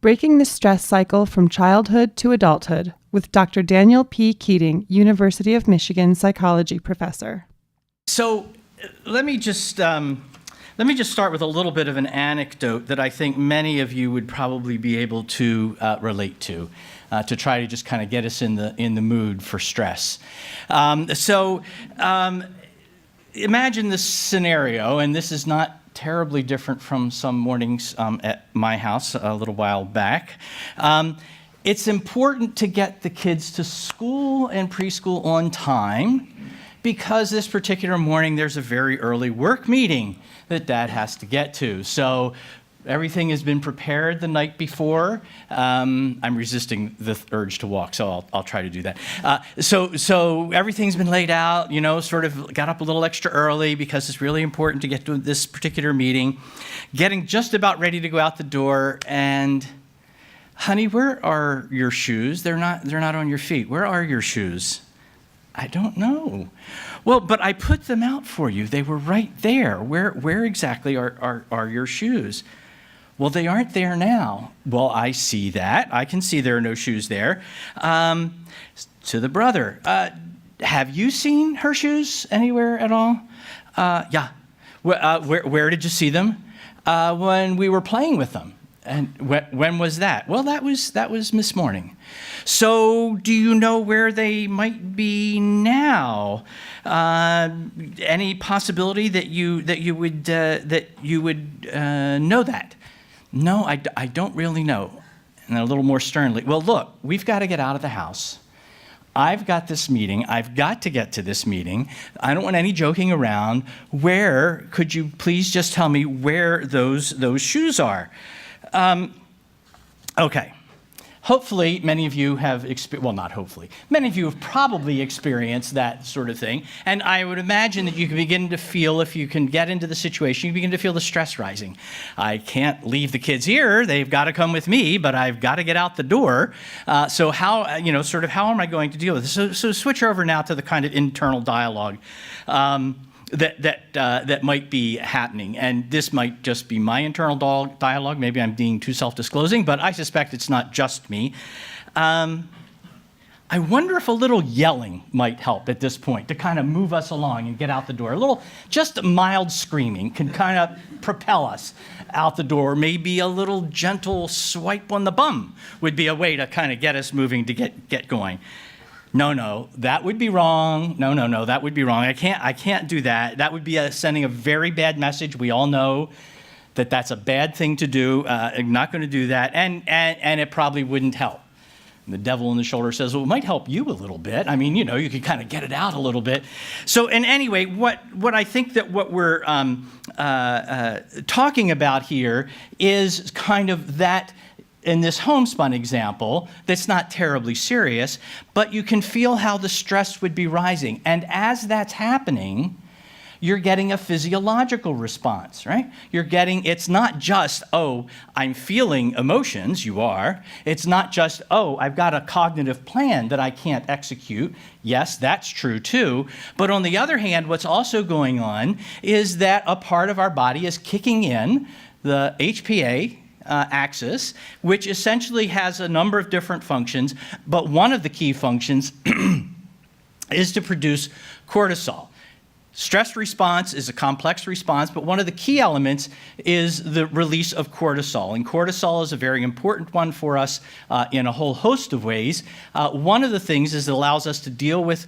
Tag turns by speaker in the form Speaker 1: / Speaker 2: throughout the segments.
Speaker 1: Breaking the Stress Cycle from Childhood to Adulthood with Dr. Daniel P. Keating, University of Michigan psychology professor.
Speaker 2: So let me just start with a little bit of an anecdote that I think many of you would probably be able to relate to try to just kind of get us in the mood for stress. Imagine this scenario, and this is not terribly different from some mornings at my house a little while back. It's important to get the kids to school and preschool on time because this particular morning there's a very early work meeting that Dad has to get to. So everything has been prepared the night before. I'm resisting the urge to walk, so I'll try to do that. So everything's been laid out, sort of got up a little extra early because it's really important to get to this particular meeting. Getting just about ready to go out the door, and honey, where are your shoes? They're not on your feet. Where are your shoes? I don't know. Well, but I put them out for you. They were right there. Where exactly are your shoes? Well, they aren't there now. Well, I see that. I can see there are no shoes there. To the brother, have you seen her shoes anywhere at all? Yeah. Where did you see them? When we were playing with them. And when was that? Well, that was this morning. So, do you know where they might be now? Any possibility that you would know that? No, I don't really know. And a little more sternly, well, look, we've got to get out of the house. I've got this meeting. I've got to get to this meeting. I don't want any joking around. Where could you please just tell me where those shoes are? Okay. Hopefully, many of you have many of you have probably experienced that sort of thing. And I would imagine that you can begin to feel, if you can get into the situation, you begin to feel the stress rising. I can't leave the kids here. They've got to come with me, but I've got to get out the door. So how am I going to deal with this? So switch over now to the kind of internal dialogue that might be happening. And this might just be my internal dialogue. Maybe I'm being too self-disclosing, but I suspect it's not just me. I wonder if a little yelling might help at this point to kind of move us along and get out the door. Just mild screaming can kind of propel us out the door. Maybe a little gentle swipe on the bum would be a way to kind of get us moving to get going. No, that would be wrong. No, that would be wrong. I can't do that. That would be sending a very bad message. We all know that that's a bad thing to do. I'm not going to do that, and it probably wouldn't help. And the devil in the shoulder says, well, it might help you a little bit. I mean, you could kind of get it out a little bit. So, and anyway, what I think that what we're talking about here is kind of that. In this homespun example, that's not terribly serious, but you can feel how the stress would be rising. And as that's happening, you're getting a physiological response, right? It's not just, oh, I'm feeling emotions, you are. It's not just, oh, I've got a cognitive plan that I can't execute. Yes, that's true too. But on the other hand, what's also going on is that a part of our body is kicking in, the HPA, axis, which essentially has a number of different functions, but one of the key functions is to produce cortisol. Stress response is a complex response, but one of the key elements is the release of cortisol. And cortisol is a very important one for us in a whole host of ways. One of the things is it allows us to deal with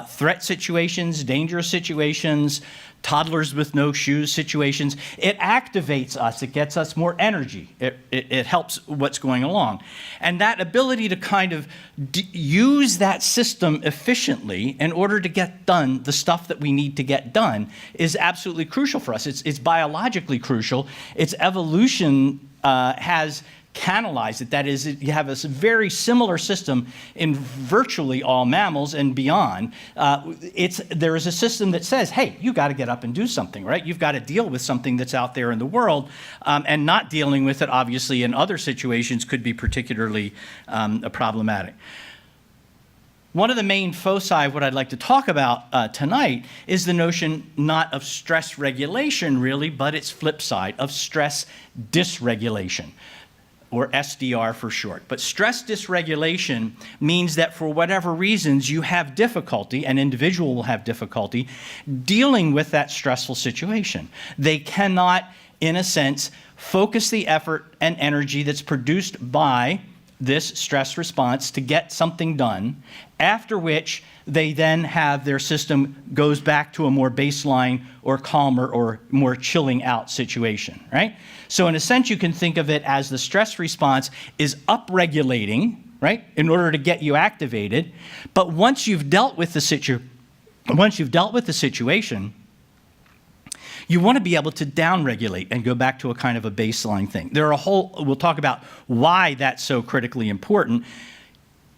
Speaker 2: threat situations, dangerous situations, toddlers with no shoes situations. It activates us. It gets us more energy. It helps what's going along. And that ability to kind of use that system efficiently in order to get done the stuff that we need to get done is absolutely crucial for us. It's biologically crucial. Its evolution has canalize it. That is, you have a very similar system in virtually all mammals and beyond. There is a system that says, hey, you got to get up and do something, right? You've got to deal with something that's out there in the world, and not dealing with it, obviously, in other situations could be particularly problematic. One of the main foci of what I'd like to talk about tonight is the notion not of stress regulation, really, but its flip side, of stress dysregulation. or SDR for short. But stress dysregulation means that for whatever reasons you have difficulty, an individual will have difficulty dealing with that stressful situation. They cannot, in a sense, focus the effort and energy that's produced by this stress response to get something done, after which they then have their system goes back to a more baseline or calmer or more chilling out situation, right? So in a sense, you can think of it as the stress response is upregulating, right, in order to get you activated. But once you've dealt with the situation, you want to be able to downregulate and go back to a kind of a baseline thing. We'll talk about why that's so critically important.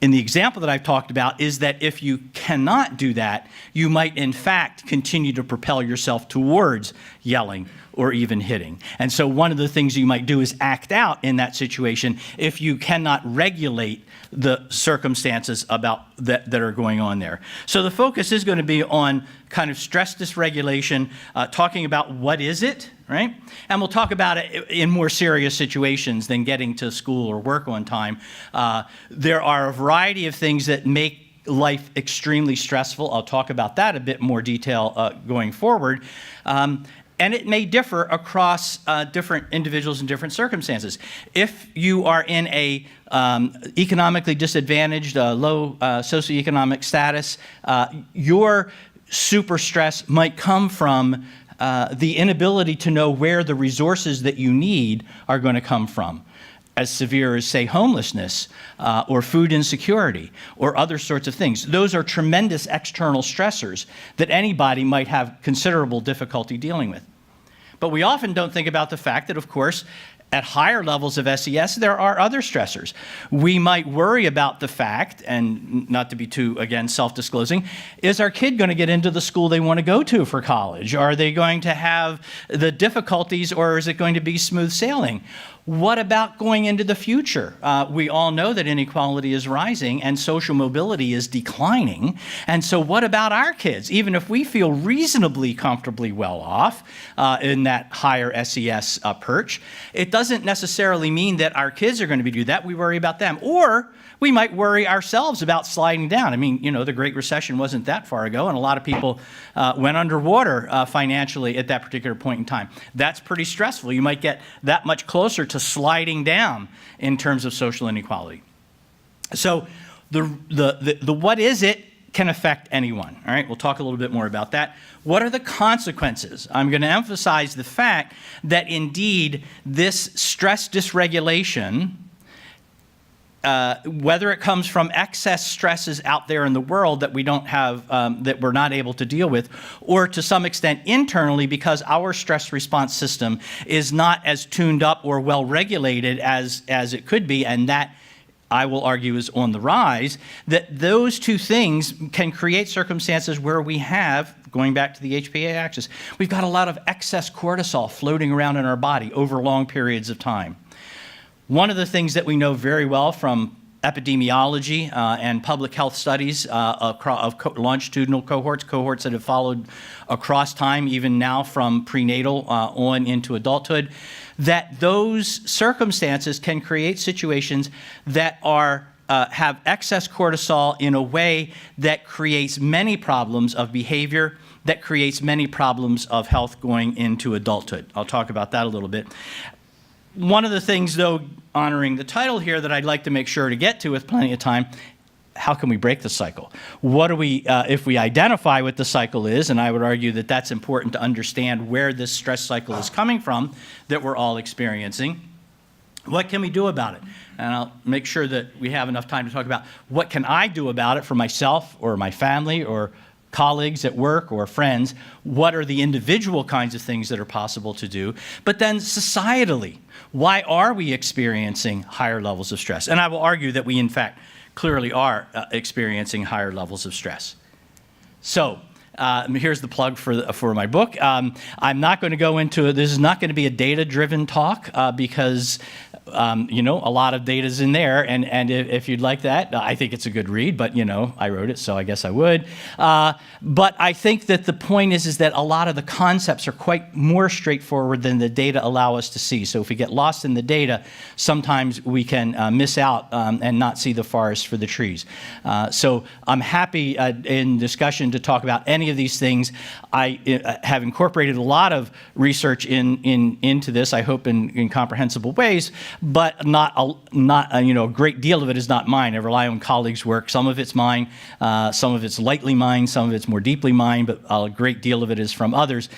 Speaker 2: In the example that I've talked about is that if you cannot do that, you might in fact continue to propel yourself towards yelling or even hitting. And so one of the things you might do is act out in that situation if you cannot regulate the circumstances about that are going on there. So the focus is going to be on kind of stress dysregulation, talking about what is it, right? And we'll talk about it in more serious situations than getting to school or work on time. There are a variety of things that make life extremely stressful. I'll talk about that a bit more detail going forward. And it may differ across different individuals in different circumstances. If you are in a economically disadvantaged, low socioeconomic status, your super stress might come from the inability to know where the resources that you need are going to come from, as severe as, say, homelessness or food insecurity or other sorts of things. Those are tremendous external stressors that anybody might have considerable difficulty dealing with. But we often don't think about the fact that, of course, at higher levels of SES, there are other stressors. We might worry about the fact, and not to be too, again, self-disclosing, is our kid going to get into the school they want to go to for college? Are they going to have the difficulties, or is it going to be smooth sailing? What about going into the future? We all know that inequality is rising and social mobility is declining. And so what about our kids? Even if we feel reasonably comfortably well off in that higher SES perch, it doesn't necessarily mean that our kids are going to do that. We worry about them. Or we might worry ourselves about sliding down. I mean, you know, the Great Recession wasn't that far ago, and a lot of people went underwater financially at that particular point in time. That's pretty stressful. You might get that much closer to sliding down in terms of social inequality. So the what is it can affect anyone. All right, we'll talk a little bit more about that. What are the consequences? I'm going to emphasize the fact that indeed this stress dysregulation, whether it comes from excess stresses out there in the world that we don't have, that we're not able to deal with, or to some extent internally because our stress response system is not as tuned up or well regulated as it could be, and that, I will argue, is on the rise, that those two things can create circumstances where we have, going back to the HPA axis, we've got a lot of excess cortisol floating around in our body over long periods of time. One of the things that we know very well from epidemiology and public health studies of longitudinal cohorts that have followed across time, even now from prenatal on into adulthood, that those circumstances can create situations that are have excess cortisol in a way that creates many problems of behavior, that creates many problems of health going into adulthood. I'll talk about that a little bit. One of the things, though, honoring the title here that I'd like to make sure to get to with plenty of time, how can we break the cycle? What do we, if we identify what the cycle is, and I would argue that that's important to understand where this stress cycle is coming from that we're all experiencing, what can we do about it? And I'll make sure that we have enough time to talk about what can I do about it for myself or my family or colleagues at work or friends. What are the individual kinds of things that are possible to do? But then societally, why are we experiencing higher levels of stress? And I will argue that we, in fact, clearly are experiencing higher levels of stress. So here's the plug for my book. I'm not going to go into it. This is not going to be a data-driven talk because A lot of data's in there, and if you'd like that, I think it's a good read, but, I wrote it, so I guess I would. But I think that the point is that a lot of the concepts are quite more straightforward than the data allow us to see. So if we get lost in the data, sometimes we can miss out and not see the forest for the trees. So I'm happy in discussion to talk about any of these things. I have incorporated a lot of research into this, I hope in comprehensible ways, but not a great deal of it is not mine. I rely on colleagues' work. Some of it's mine, some of it's lightly mine, some of it's more deeply mine, but a great deal of it is from others.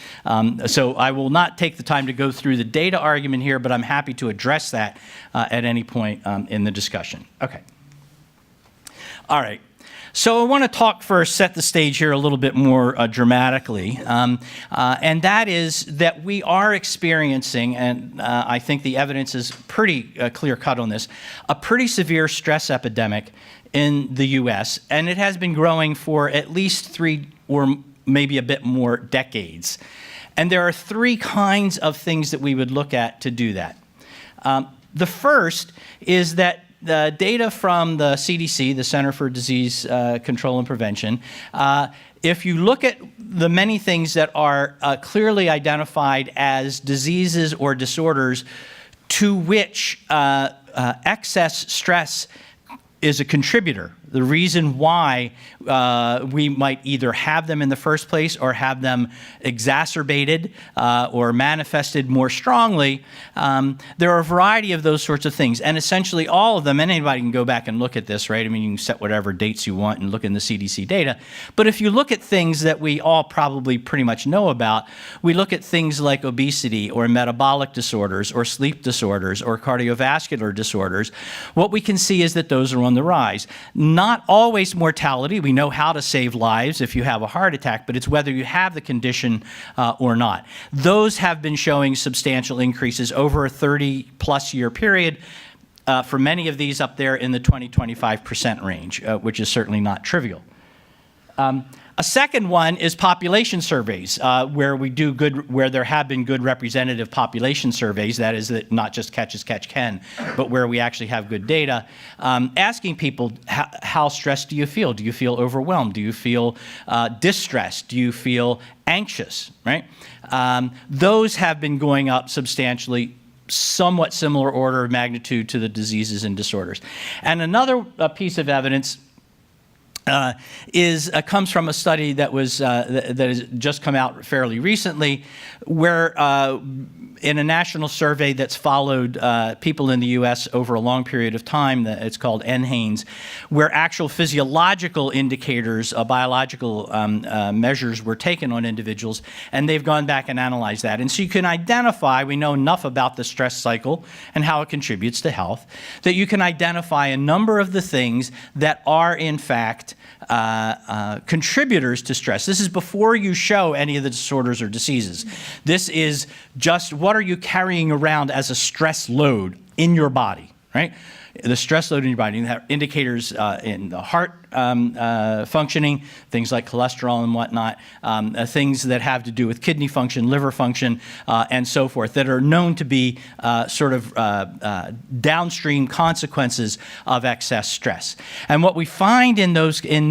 Speaker 2: So I will not take the time to go through the data argument here, but I'm happy to address that at any point in the discussion. Okay. All right. So I want to talk first, set the stage here a little bit more dramatically, and that is that we are experiencing, and I think the evidence is pretty clear-cut on this, a pretty severe stress epidemic in the U.S., and it has been growing for at least 3 or maybe a bit more decades. And there are 3 kinds of things that we would look at to do that. The first is that the data from the CDC, the Center for Disease Control and Prevention, if you look at the many things that are clearly identified as diseases or disorders to which excess stress is a contributor, the reason why we might either have them in the first place or have them exacerbated or manifested more strongly, there are a variety of those sorts of things. And essentially all of them, and anybody can go back and look at this, right? I mean, you can set whatever dates you want and look in the CDC data. But if you look at things that we all probably pretty much know about, we look at things like obesity or metabolic disorders or sleep disorders or cardiovascular disorders. What we can see is that those are on the rise. Not always mortality. We know how to save lives if you have a heart attack, but it's whether you have the condition or not. Those have been showing substantial increases over a 30-plus year period. For many of these up there in the 20-25% range, which is certainly not trivial. A second one is population surveys, where there have been good representative population surveys, that is, that not just catch as catch can, but where we actually have good data, asking people, how stressed do you feel? Do you feel overwhelmed? Do you feel distressed? Do you feel anxious, right? Those have been going up substantially, somewhat similar order of magnitude to the diseases and disorders. And another piece of evidence comes from a study that has just come out fairly recently, where in a national survey that's followed people in the U.S. over a long period of time, it's called NHANES, where actual physiological indicators, biological measures were taken on individuals, and they've gone back and analyzed that. And so you can identify, we know enough about the stress cycle and how it contributes to health, that you can identify a number of the things that are in fact contributors to stress. This is before you show any of the disorders or diseases. This is just what are you carrying around as a stress load in your body, right? The stress load in your body. You have indicators in the heart functioning, things like cholesterol and whatnot, things that have to do with kidney function, liver function, and so forth, that are known to be downstream consequences of excess stress. And what we find in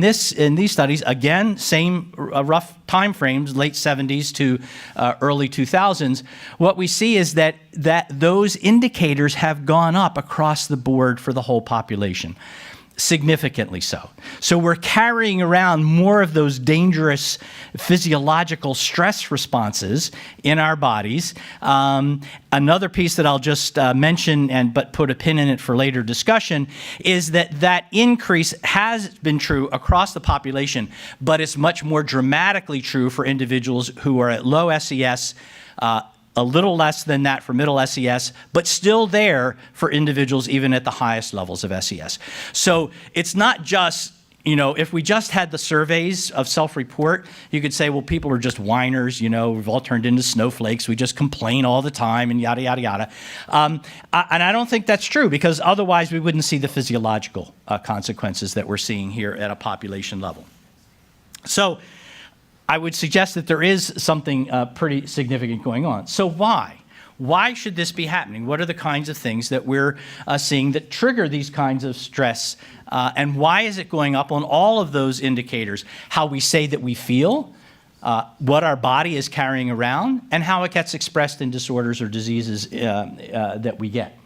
Speaker 2: these studies, again, same rough time frames, late 70s to early 2000s, what we see is that those indicators have gone up across the board for the whole population. Significantly so. So we're carrying around more of those dangerous physiological stress responses in our bodies. Another piece that I'll just mention but put a pin in it for later discussion is that increase has been true across the population, but it's much more dramatically true for individuals who are at low SES, a little less than that for middle SES, but still there for individuals even at the highest levels of SES. So it's not just, if we just had the surveys of self-report, you could say, well, people are just whiners, we've all turned into snowflakes, we just complain all the time and yada, yada, yada. And I don't think that's true, because otherwise we wouldn't see the physiological consequences that we're seeing here at a population level. So I would suggest that there is something pretty significant going on. So why? Why should this be happening? What are the kinds of things that we're seeing that trigger these kinds of stress? And why is it going up on all of those indicators? How we say that we feel, what our body is carrying around, and how it gets expressed in disorders or diseases that we get.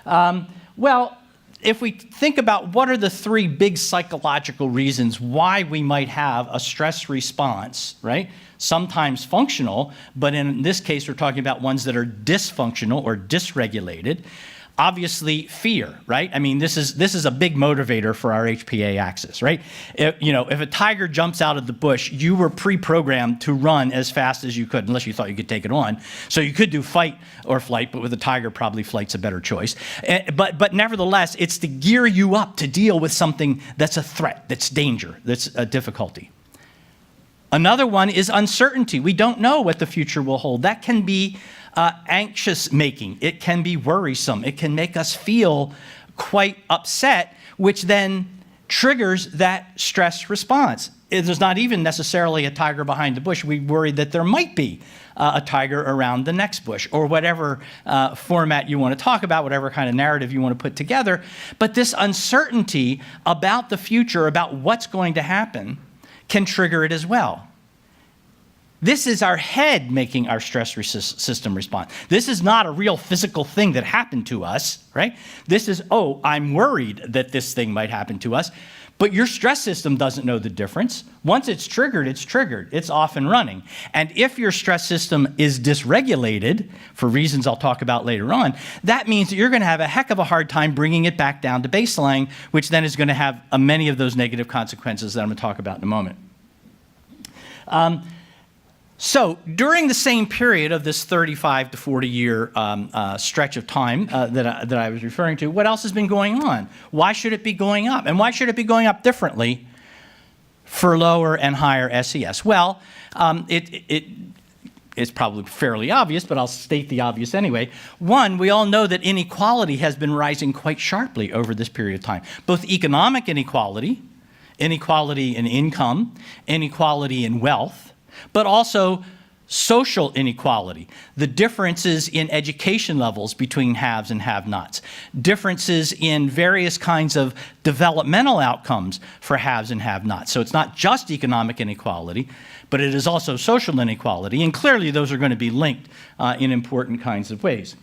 Speaker 2: Well, if we think about what are the three big psychological reasons why we might have a stress response, right? Sometimes functional, but in this case, we're talking about ones that are dysfunctional or dysregulated. Obviously, fear, right? I mean, this is a big motivator for our HPA axis, right? If a tiger jumps out of the bush, you were pre-programmed to run as fast as you could, unless you thought you could take it on. So you could do fight or flight, but with a tiger, probably flight's a better choice. But nevertheless, it's to gear you up to deal with something that's a threat, that's danger, that's a difficulty. Another one is uncertainty. We don't know what the future will hold. That can be anxious making. It can be worrisome. It can make us feel quite upset, which then triggers that stress response. There's not even necessarily a tiger behind the bush. We worry that there might be a tiger around the next bush, or whatever format you want to talk about, whatever kind of narrative you want to put together. But this uncertainty about the future, about what's going to happen, can trigger it as well. This is our head making our stress system respond. This is not a real physical thing that happened to us, right? This is, oh, I'm worried that this thing might happen to us. But your stress system doesn't know the difference. Once it's triggered, it's triggered. It's off and running. And if your stress system is dysregulated, for reasons I'll talk about later on, that means that you're going to have a heck of a hard time bringing it back down to baseline, which then is going to have many of those negative consequences that I'm going to talk about in a moment. So during the same period of this 35 to 40 year stretch of time that I was referring to, what else has been going on? Why should it be going up? And why should it be going up differently for lower and higher SES? Well, it's probably fairly obvious, but I'll state the obvious anyway. One, we all know that inequality has been rising quite sharply over this period of time. Both economic inequality, inequality in income, inequality in wealth, but also social inequality, the differences in education levels between haves and have-nots, differences in various kinds of developmental outcomes for haves and have-nots. So it's not just economic inequality, but it is also social inequality, and clearly those are going to be linked in important kinds of ways.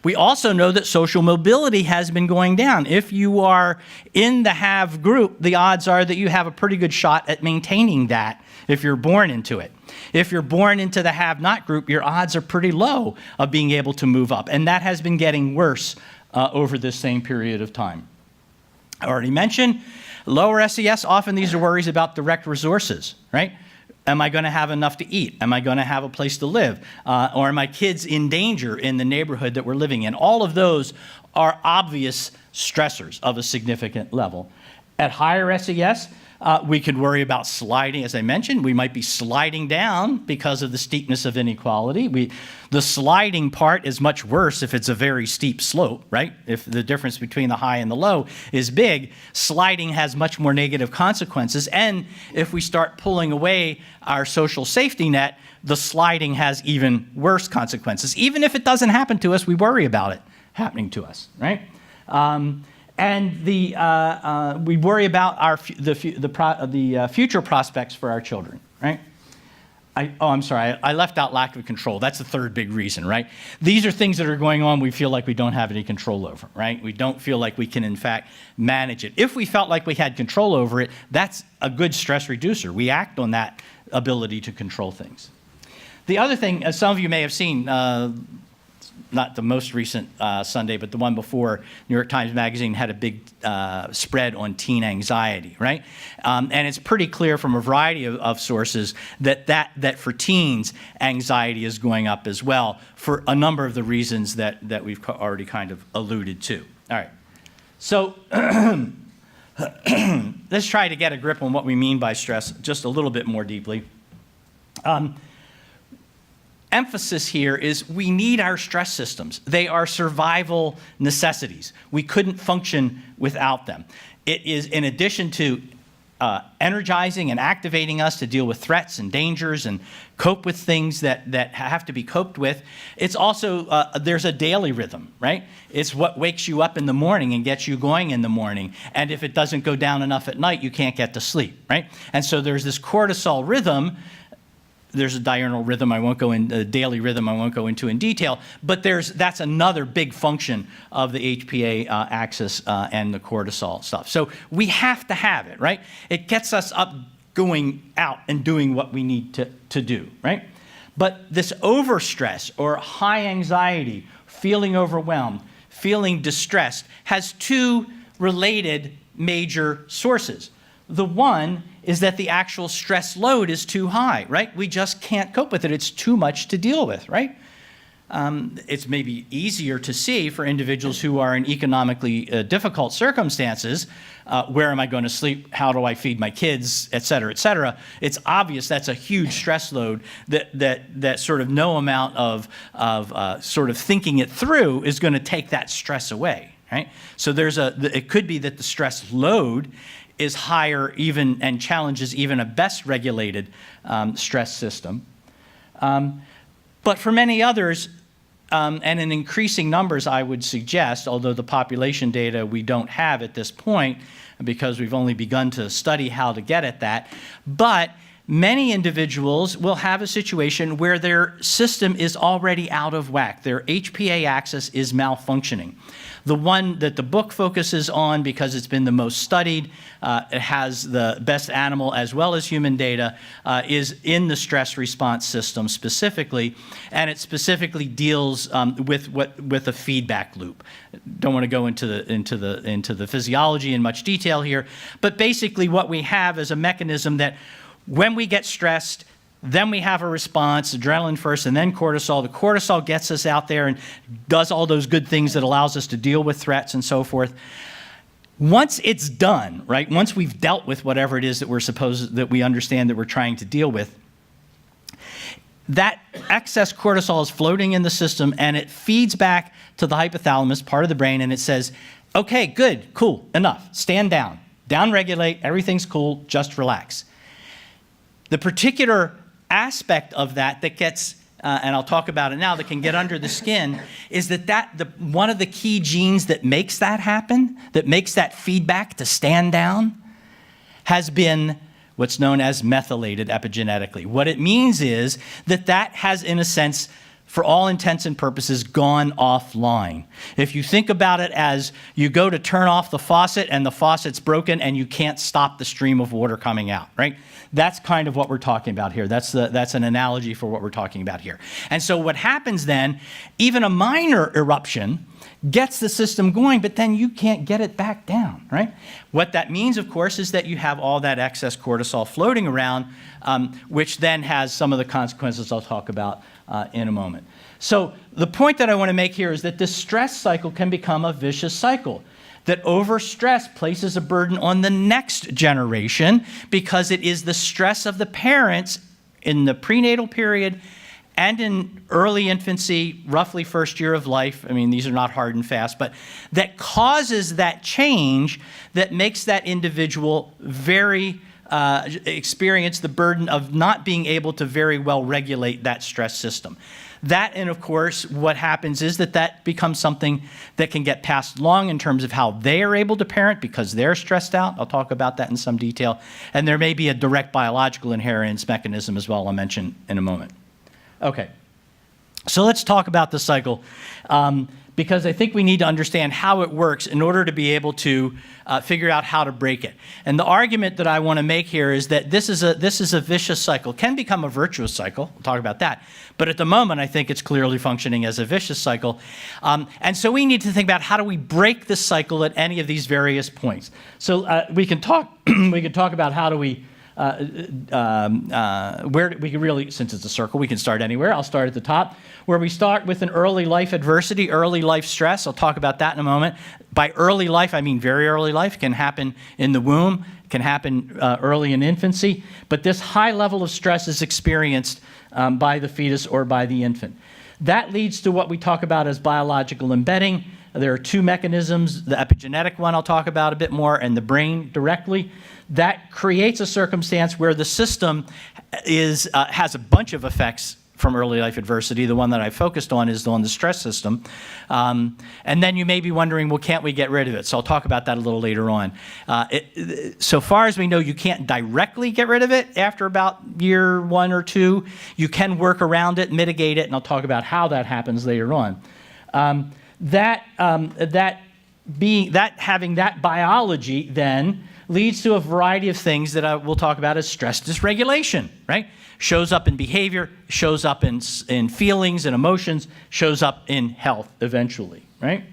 Speaker 2: We also know that social mobility has been going down. If you are in the have group, the odds are that you have a pretty good shot at maintaining that if you're born into it. If you're born into the have-not group, your odds are pretty low of being able to move up. And that has been getting worse over this same period of time. I already mentioned lower SES, often these are worries about direct resources, right? Am I going to have enough to eat? Am I going to have a place to live? Or are my kids in danger in the neighborhood that we're living in? All of those are obvious stressors of a significant level. At higher SES, we could worry about sliding, as I mentioned. We might be sliding down because of the steepness of inequality. The sliding part is much worse if it's a very steep slope, right? If the difference between the high and the low is big, sliding has much more negative consequences. And if we start pulling away our social safety net, the sliding has even worse consequences. Even if it doesn't happen to us, we worry about it happening to us, right? And we worry about the future prospects for our children, right? I'm sorry, I left out lack of control. That's the third big reason, right? These are things that are going on we feel like we don't have any control over, right? We don't feel like we can, in fact, manage it. If we felt like we had control over it, that's a good stress reducer. We act on that ability to control things. The other thing, as some of you may have seen, not the most recent Sunday, but the one before, New York Times Magazine had a big spread on teen anxiety, right? And it's pretty clear from a variety of sources that for teens, anxiety is going up as well for a number of the reasons that we've already kind of alluded to. All right. So let's try to get a grip on what we mean by stress just a little bit more deeply. Emphasis here is we need our stress systems. They are survival necessities. We couldn't function without them. It is in addition to energizing and activating us to deal with threats and dangers and cope with things that have to be coped with. It's also, there's a daily rhythm, right? It's what wakes you up in the morning and gets you going in the morning. And if it doesn't go down enough at night, you can't get to sleep, right? And so there's this cortisol rhythm. There's a diurnal rhythm I won't go in, a daily rhythm I won't go into in detail, but that's another big function of the HPA axis and the cortisol stuff. So we have to have it, right? It gets us up, going out and doing what we need to do, right? But this overstress or high anxiety, feeling overwhelmed, feeling distressed, has two related major sources. The one is that the actual stress load is too high, right? We just can't cope with it. It's too much to deal with, right? It's maybe easier to see for individuals who are in economically difficult circumstances. Where am I going to sleep? How do I feed my kids, et cetera, et cetera. It's obvious that's a huge stress load that sort of no amount of sort of thinking it through is going to take that stress away, right? So it could be that the stress load is higher even and challenges even a best regulated stress system. But for many others, and in increasing numbers, I would suggest, although the population data we don't have at this point because we've only begun to study how to get at that, but many individuals will have a situation where their system is already out of whack. Their HPA axis is malfunctioning. The one that the book focuses on, because it's been the most studied, it has the best animal as well as human data, is in the stress response system specifically, and it specifically deals with a feedback loop. Don't want to go into the physiology in much detail here, but basically what we have is a mechanism that when we get stressed, then we have a response, adrenaline first and then cortisol. The cortisol gets us out there and does all those good things that allows us to deal with threats and so forth. Once it's done, right, once we've dealt with whatever it is that we understand that we're trying to deal with, that excess cortisol is floating in the system and it feeds back to the hypothalamus, part of the brain, and it says, okay, good, cool, enough, stand down, downregulate, everything's cool, just relax. The particular aspect of that gets, and I'll talk about it now, that can get under the skin, is one of the key genes that makes that happen, that makes that feedback to stand down, has been what's known as methylated epigenetically. What it means is that has, in a sense, for all intents and purposes, gone offline. If you think about it as you go to turn off the faucet and the faucet's broken and you can't stop the stream of water coming out, right? That's kind of what we're talking about here. That's an analogy for what we're talking about here. And so what happens then, even a minor eruption gets the system going, but then you can't get it back down, right? What that means, of course, is that you have all that excess cortisol floating around, which then has some of the consequences I'll talk about in a moment. So the point that I want to make here is that this stress cycle can become a vicious cycle, that overstress places a burden on the next generation because it is the stress of the parents in the prenatal period and in early infancy, roughly first year of life. I mean, these are not hard and fast, but that causes that change that makes that individual experience the burden of not being able to very well regulate that stress system. That, and of course, what happens is that becomes something that can get passed along in terms of how they are able to parent because they're stressed out. I'll talk about that in some detail. And there may be a direct biological inheritance mechanism as well I'll mention in a moment. Okay, so let's talk about the cycle because I think we need to understand how it works in order to be able to figure out how to break it. And the argument that I want to make here is that this is a vicious cycle. It can become a virtuous cycle. We'll talk about that. But at the moment, I think it's clearly functioning as a vicious cycle. And so we need to think about how do we break this cycle at any of these various points. So we can talk about how do we where we can really, since it's a circle, we can start anywhere. I'll start at the top, where we start with an early life adversity, early life stress. I'll talk about that in a moment. By early life, I mean very early life. It can happen in the womb, it can happen early in infancy, but this high level of stress is experienced by the fetus or by the infant. That leads to what we talk about as biological embedding. There are two mechanisms, the epigenetic one I'll talk about a bit more, and the brain directly. That creates a circumstance where the system has a bunch of effects from early life adversity. The one that I focused on is on the stress system. And then you may be wondering, well, can't we get rid of it? So I'll talk about that a little later on. So far as we know, you can't directly get rid of it after about year 1 or 2. You can work around it, mitigate it, and I'll talk about how that happens later on. Having that biology then leads to a variety of things that I will talk about as stress dysregulation, right? Shows up in behavior, shows up in feelings and emotions, shows up in health eventually, right?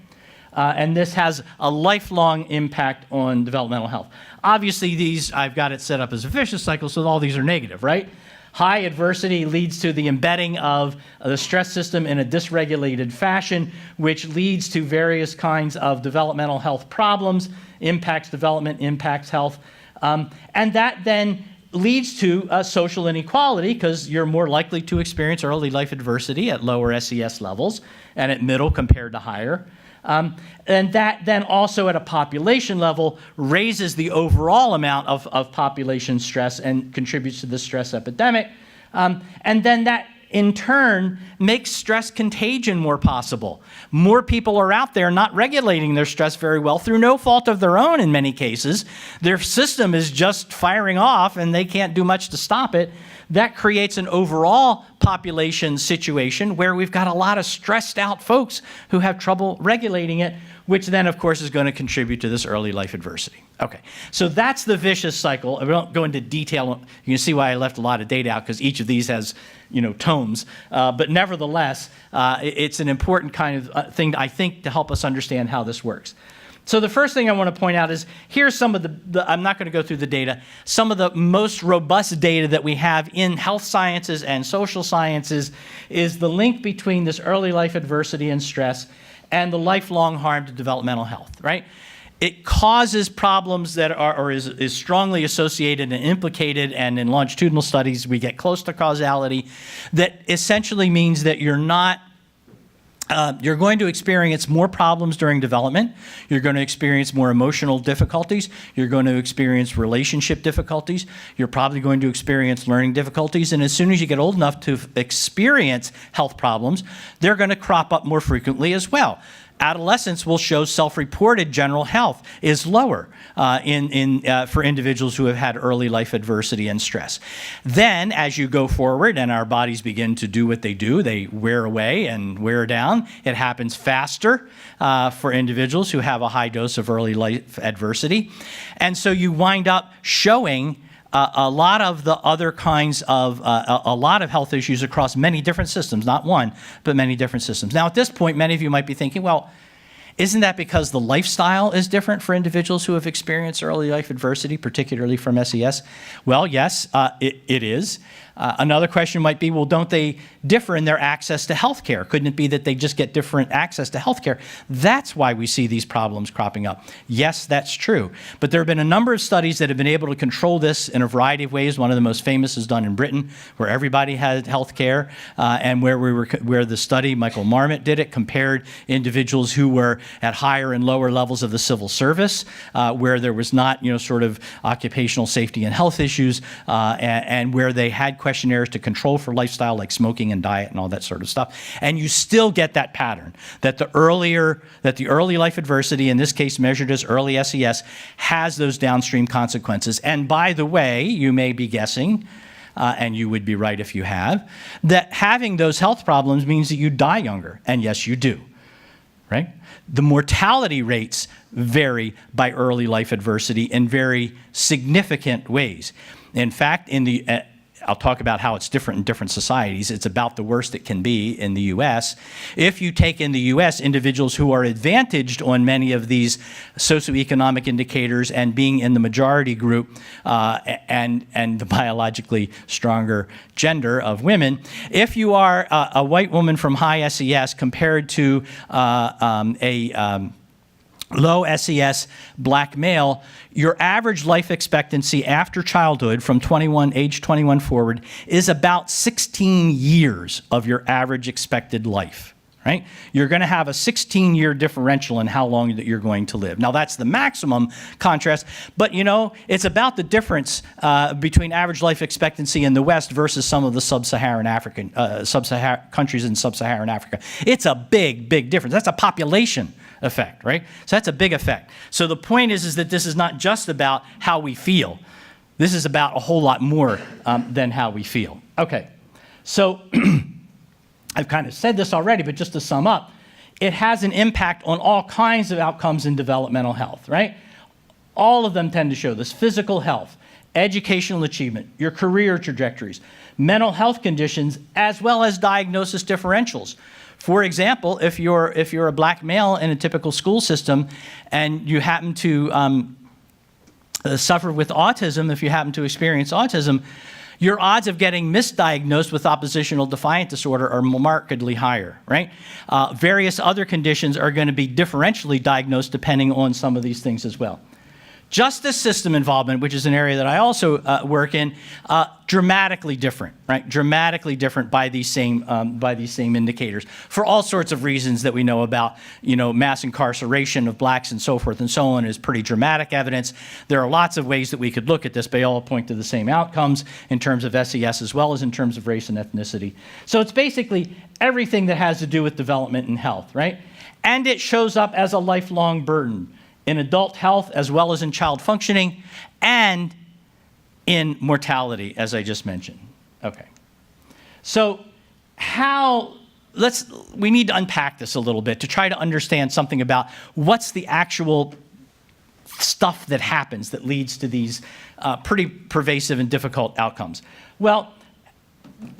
Speaker 2: And this has a lifelong impact on developmental health. Obviously, these, I've got it set up as a vicious cycle, so all these are negative, right? High adversity leads to the embedding of the stress system in a dysregulated fashion, which leads to various kinds of developmental health problems, impacts development, impacts health. And that then leads to social inequality because you're more likely to experience early life adversity at lower SES levels and at middle compared to higher. And that then also at a population level raises the overall amount of population stress and contributes to the stress epidemic. And then that in turn makes stress contagion more possible. More people are out there not regulating their stress very well through no fault of their own in many cases. Their system is just firing off and they can't do much to stop it. That creates an overall population situation where we've got a lot of stressed out folks who have trouble regulating it, which then, of course, is going to contribute to this early life adversity. Okay, so that's the vicious cycle. I won't go into detail. You can see why I left a lot of data out because each of these has, tomes. But nevertheless, it's an important kind of thing, I think, to help us understand how this works. So the first thing I want to point out is here's some of the I'm not going to go through the data, some of the most robust data that we have in health sciences and social sciences is the link between this early life adversity and stress and the lifelong harm to developmental health, right? It causes problems that is strongly associated and implicated, and in longitudinal studies we get close to causality, that essentially means that you're going to experience more problems during development. You're going to experience more emotional difficulties. You're going to experience relationship difficulties. You're probably going to experience learning difficulties. And as soon as you get old enough to experience health problems, they're going to crop up more frequently as well. Adolescence will show self-reported general health is lower for individuals who have had early life adversity and stress. Then, as you go forward and our bodies begin to do what they do, they wear away and wear down. It happens faster for individuals who have a high dose of early life adversity. And so you wind up showing a lot of the other kinds of, a lot of health issues across many different systems, not one, but many different systems. Now, at this point, many of you might be thinking, well, isn't that because the lifestyle is different for individuals who have experienced early life adversity, particularly from SES? Well, yes, it is. Another question might be, well, don't they differ in their access to health care? Couldn't it be that they just get different access to health care? That's why we see these problems cropping up. Yes, that's true. But there have been a number of studies that have been able to control this in a variety of ways. One of the most famous is done in Britain, where everybody had health care, and where the study, Michael Marmot did it, compared individuals who were at higher and lower levels of the civil service, where there was not, sort of occupational safety and health issues, and where they had questionnaires to control for lifestyle like smoking and diet and all that sort of stuff. And you still get that pattern that the early life adversity, in this case measured as early SES, has those downstream consequences. And by the way, you may be guessing, and you would be right if you have, that having those health problems means that you die younger. And yes, you do, right? The mortality rates vary by early life adversity in very significant ways. In fact, I'll talk about how it's different in different societies. It's about the worst it can be in the U.S. If you take in the U.S. individuals who are advantaged on many of these socioeconomic indicators and being in the majority group and the biologically stronger gender of women, if you are a white woman from high SES compared to a low SES black male, your average life expectancy after childhood from age 21 forward is about 16 years of your average expected life, right? You're going to have a 16-year differential in how long that you're going to live. Now, that's the maximum contrast, but it's about the difference between average life expectancy in the West versus some of the sub-Saharan countries in sub-Saharan Africa. It's a big, big difference. That's a population effect, right? So that's a big effect. So the point is that this is not just about how we feel. This is about a whole lot more than how we feel. Okay, so I've kind of said this already, but just to sum up, it has an impact on all kinds of outcomes in developmental health, right? All of them tend to show this: physical health, educational achievement, your career trajectories, mental health conditions, as well as diagnosis differentials. For example, if you're a black male in a typical school system and you happen to suffer with autism, if you happen to experience autism, your odds of getting misdiagnosed with oppositional defiant disorder are markedly higher, right? Various other conditions are going to be differentially diagnosed depending on some of these things as well. Justice system involvement, which is an area that I also work in, dramatically different, right? Dramatically different by these same indicators for all sorts of reasons that we know about. Mass incarceration of blacks and so forth and so on is pretty dramatic evidence. There are lots of ways that we could look at this. They all point to the same outcomes in terms of SES as well as in terms of race and ethnicity. So it's basically everything that has to do with development and health, right? And it shows up as a lifelong burden in adult health as well as in child functioning and in mortality, as I just mentioned. Okay. So we need to unpack this a little bit to try to understand something about what's the actual stuff that happens that leads to these pretty pervasive and difficult outcomes. Well,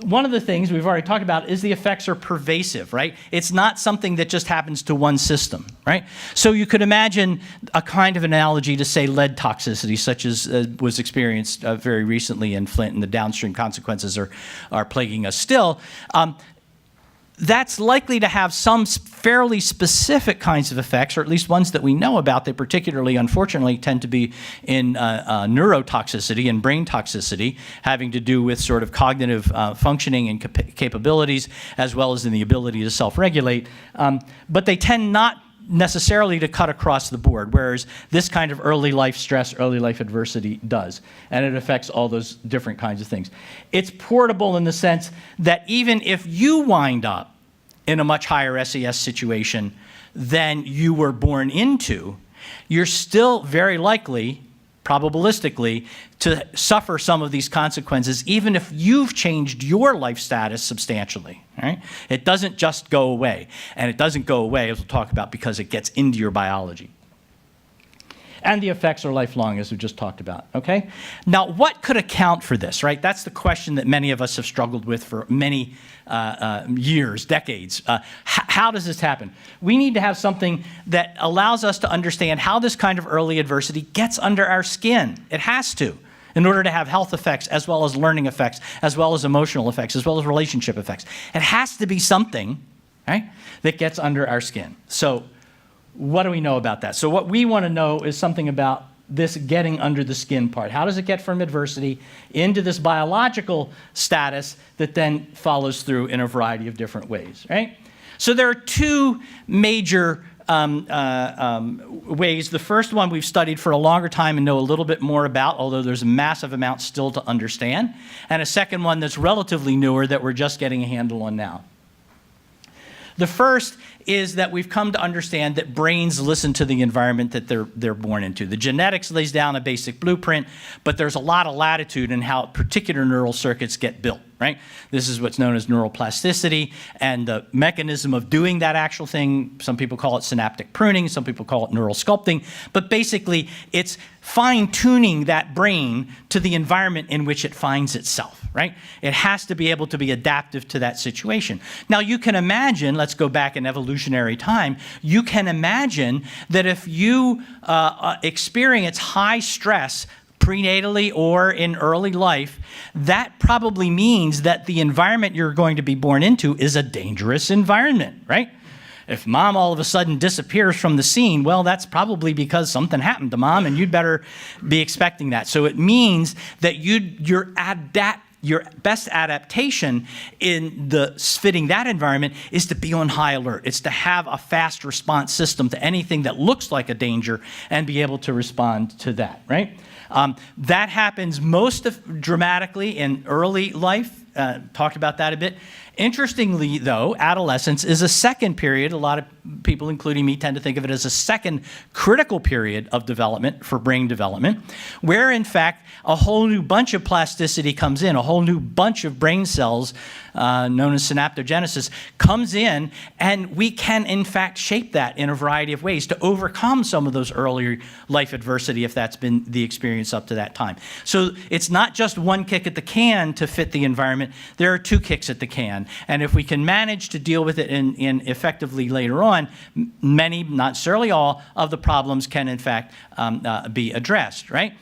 Speaker 2: one of the things we've already talked about is the effects are pervasive, right? It's not something that just happens to one system, right? So you could imagine a kind of analogy to, say, lead toxicity, such as was experienced very recently in Flint, and the downstream consequences are plaguing us still. That's likely to have some fairly specific kinds of effects, or at least ones that we know about that particularly, unfortunately, tend to be in neurotoxicity and brain toxicity, having to do with sort of cognitive functioning and capabilities, as well as in the ability to self-regulate. But they tend not necessarily to cut across the board, whereas this kind of early life stress, early life adversity does, and it affects all those different kinds of things. It's portable in the sense that even if you wind up in a much higher SES situation than you were born into, you're still very likely, probabilistically, to suffer some of these consequences, even if you've changed your life status substantially. Right? It doesn't just go away. And it doesn't go away, as we'll talk about, because it gets into your biology. And the effects are lifelong, as we just talked about, okay? Now, what could account for this, right? That's the question that many of us have struggled with for many years, decades. How does this happen? We need to have something that allows us to understand how this kind of early adversity gets under our skin. It has to, in order to have health effects, as well as learning effects, as well as emotional effects, as well as relationship effects. It has to be something, right, that gets under our skin. So what do we know about that? So what we want to know is something about this getting under the skin part. How does it get from adversity into this biological status that then follows through in a variety of different ways, right? So there are two major ways. The first one we've studied for a longer time and know a little bit more about, although there's a massive amount still to understand, and a second one that's relatively newer that we're just getting a handle on now. The first is that we've come to understand that brains listen to the environment that they're born into. The genetics lays down a basic blueprint, but there's a lot of latitude in how particular neural circuits get built, right? This is what's known as neural plasticity, and the mechanism of doing that actual thing, some people call it synaptic pruning, some people call it neural sculpting, but basically it's fine-tuning that brain to the environment in which it finds itself, right? It has to be able to be adaptive to that situation. Now you can imagine, let's go back in evolutionary time, you can imagine that if you experience high stress prenatally or in early life, that probably means that the environment you're going to be born into is a dangerous environment, right? If mom all of a sudden disappears from the scene, well, that's probably because something happened to mom, and you'd better be expecting that. So it means that your best adaptation in fitting that environment is to be on high alert. It's to have a fast response system to anything that looks like a danger and be able to respond to that, right? That happens dramatically in early life. Talked about that a bit. Interestingly, though, adolescence is a second period. A lot of people, including me, tend to think of it as a second critical period of development for brain development, where, in fact, a whole new bunch of plasticity comes in, a whole new bunch of brain cells, known as synaptogenesis, comes in, and we can, in fact, shape that in a variety of ways to overcome some of those earlier life adversity if that's been the experience up to that time. So it's not just one kick at the can to fit the environment. There are two kicks at the can. And if we can manage to deal with it in effectively later on, many, not necessarily all, of the problems can, in fact, be addressed, right?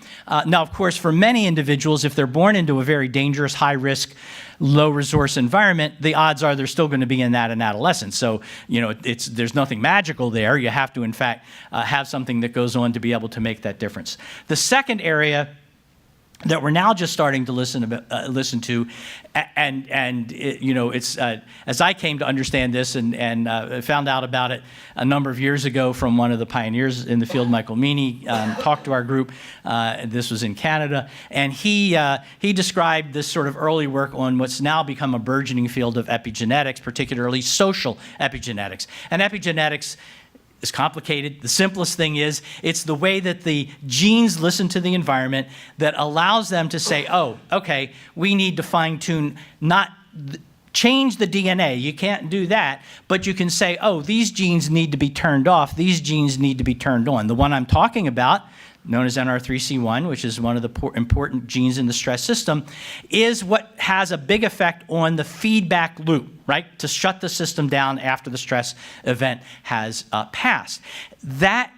Speaker 2: Now, of course, for many individuals, if they're born into a very dangerous, high-risk, low-resource environment, the odds are they're still going to be in that in adolescence. So, there's nothing magical there. You have to, in fact, have something that goes on to be able to make that difference. The second area that we're now just starting to listen to, it's as I came to understand this and found out about it a number of years ago from one of the pioneers in the field, Michael Meany, talked to our group. This was in Canada, and he described this sort of early work on what's now become a burgeoning field of epigenetics, particularly social epigenetics. And epigenetics is complicated. The simplest thing is it's the way that the genes listen to the environment that allows them to say, oh, okay, we need to fine-tune, not change the DNA. You can't do that, but you can say, oh, these genes need to be turned off. These genes need to be turned on. The one I'm talking about, known as NR3C1, which is one of the important genes in the stress system, is what has a big effect on the feedback loop, right? To shut the system down after the stress event has passed. That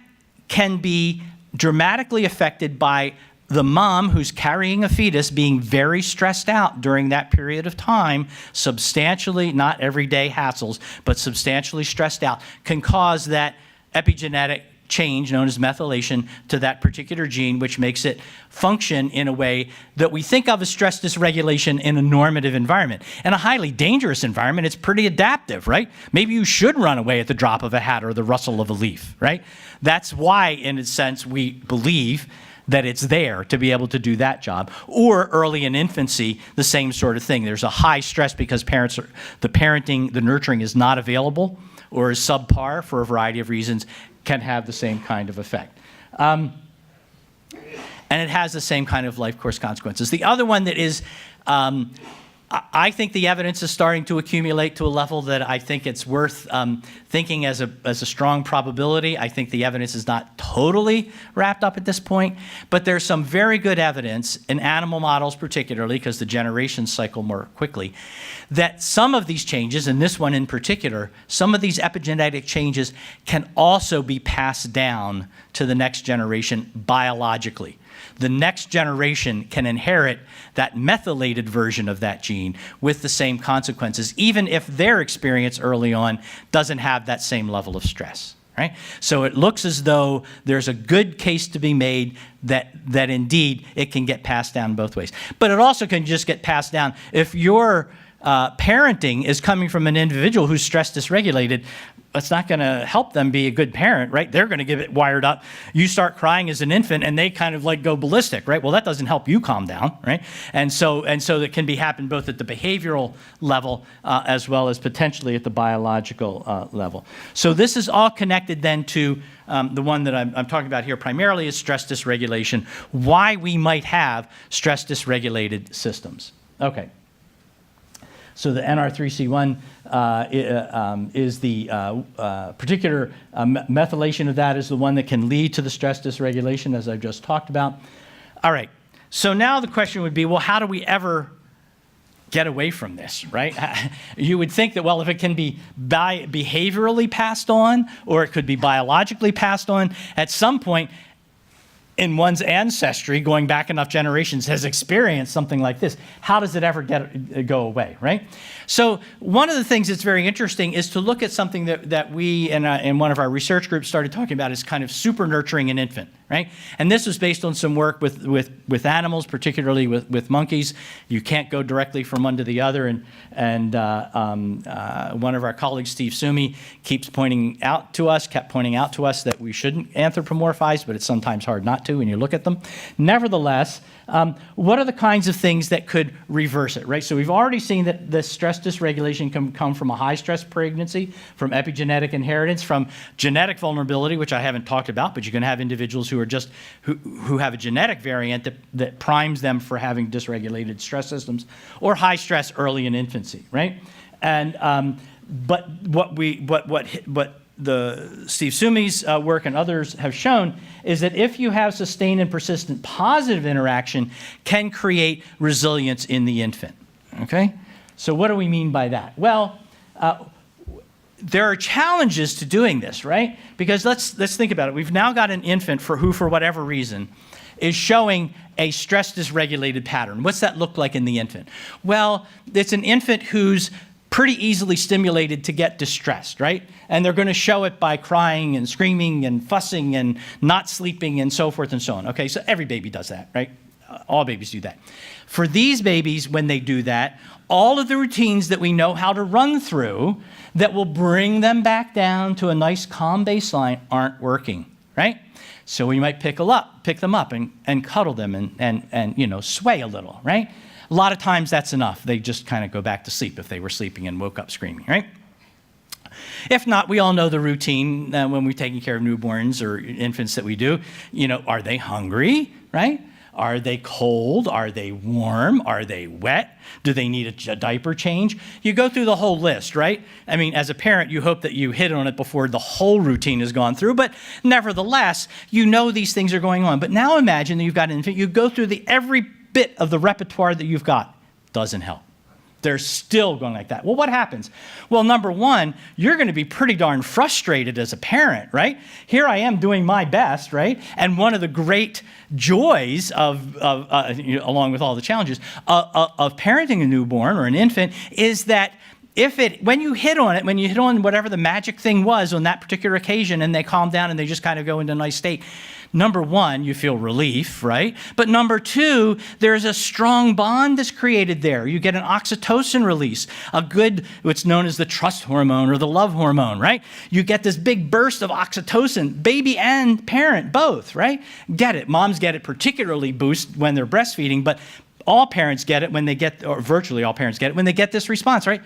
Speaker 2: can be dramatically affected by the mom who's carrying a fetus being very stressed out during that period of time, substantially, not everyday hassles, but substantially stressed out, can cause that epigenetic change known as methylation to that particular gene, which makes it function in a way that we think of as stress dysregulation in a normative environment. In a highly dangerous environment, it's pretty adaptive, right? Maybe you should run away at the drop of a hat or the rustle of a leaf, right? That's why, in a sense, we believe that it's there to be able to do that job. Or early in infancy, the same sort of thing. There's a high stress because the nurturing is not available or is subpar for a variety of reasons, can have the same kind of effect. And it has the same kind of life course consequences. The other one that is, I think the evidence is starting to accumulate to a level that I think it's worth thinking as a strong probability. I think the evidence is not totally wrapped up at this point, but there's some very good evidence in animal models particularly, because the generations cycle more quickly, that some of these changes, and this one in particular, some of these epigenetic changes can also be passed down to the next generation biologically. The next generation can inherit that methylated version of that gene with the same consequences, even if their experience early on doesn't have that same level of stress, right? So it looks as though there's a good case to be made that indeed it can get passed down both ways. But it also can just get passed down if your parenting is coming from an individual who's stress dysregulated. It's not going to help them be a good parent, right? They're going to get it wired up. You start crying as an infant, and they kind of like go ballistic, right? Well, that doesn't help you calm down, right? And so it can happen both at the behavioral level as well as potentially at the biological level. So this is all connected then to the one that I'm talking about here primarily is stress dysregulation, why we might have stress dysregulated systems. Okay. So the NR3C1 is the particular methylation of that is the one that can lead to the stress dysregulation, as I've just talked about. All right. So now the question would be, well, how do we ever get away from this, right? You would think that, well, if it can be behaviorally passed on or it could be biologically passed on, at some point in one's ancestry, going back enough generations, has experienced something like this. How does it ever go away, right? So one of the things that's very interesting is to look at something that we in one of our research groups started talking about is kind of super nurturing an infant, right? And this was based on some work with animals, particularly with monkeys. You can't go directly from one to the other. And one of our colleagues, Steve Sumi, kept pointing out to us that we shouldn't anthropomorphize, but it's sometimes hard not to when you look at them. Nevertheless, what are the kinds of things that could reverse it, right? So we've already seen that the stress dysregulation can come from a high-stress pregnancy, from epigenetic inheritance, from genetic vulnerability, which I haven't talked about, but you can have individuals who have a genetic variant that primes them for having dysregulated stress systems, or high stress early in infancy, right? And but what the Steve Sumi's work and others have shown is that if you have sustained and persistent positive interaction, can create resilience in the infant, okay? So what do we mean by that? Well, there are challenges to doing this, right? Because let's think about it. We've now got an infant who, for whatever reason, is showing a stress dysregulated pattern. What's that look like in the infant? Well, it's an infant who's pretty easily stimulated to get distressed, right? And they're going to show it by crying and screaming and fussing and not sleeping and so forth and so on. Okay, so every baby does that, right? All babies do that. For these babies, when they do that, all of the routines that we know how to run through that will bring them back down to a nice calm baseline aren't working, right? So we might pick them up and cuddle them and sway a little, right? A lot of times that's enough. They just kind of go back to sleep if they were sleeping and woke up screaming, right? If not, we all know the routine when we're taking care of newborns or infants that we do. Are they hungry, right? Are they cold? Are they warm? Are they wet? Do they need a diaper change? You go through the whole list, right? I mean, as a parent, you hope that you hit on it before the whole routine has gone through, but nevertheless, you know these things are going on. But now imagine that you've got an infant, you go through every bit of the repertoire that you've got. Doesn't help. They're still going like that. Well, what happens? Well, number one, you're going to be pretty darn frustrated as a parent, right? Here I am doing my best, right? And one of the great joys along with all the challenges of parenting a newborn or an infant is that when you hit on whatever the magic thing was on that particular occasion and they calm down and they just kind of go into a nice state, number one, you feel relief, right? But number two, there's a strong bond that's created there. You get an oxytocin release, what's known as the trust hormone or the love hormone, right? You get this big burst of oxytocin, baby and parent, both, right? Get it. Moms get it particularly boost when they're breastfeeding, but all parents get it or virtually all parents get it when they get this response, right?